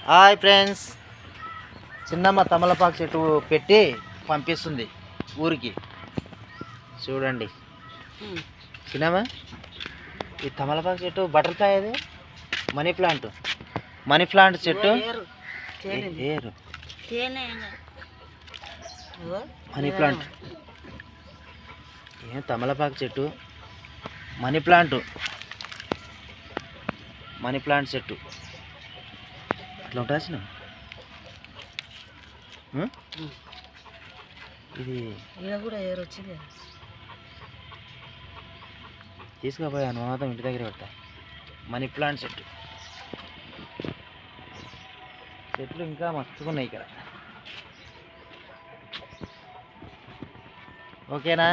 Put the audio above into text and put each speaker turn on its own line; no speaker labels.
Hi friends, చిన్నమ్మ తమలపాకు చెట్టు పెట్టి పంపిస్తుంది ఊరికి. చూడండి చిన్నమ్మ, ఈ తమలపాకు చెట్టు బటర్ఫ్లై, అది మనీ ప్లాంట్ చెట్టు ఏరు మనీ ప్లాంట్, ఏం తమలపాకు చెట్టు మనీ ప్లాంట్ చెట్టు అట్లా ఉంటుంది చిన్న. ఇది
కూడా ఏరు వచ్చింది,
తీసుకుపోయాను మాత్రం ఇంటి దగ్గర పెడతా. మనీ ప్లాంట్ చెట్లు ఇంకా మస్తుగా ఉన్నాయి ఇక్కడ. ఓకేనా?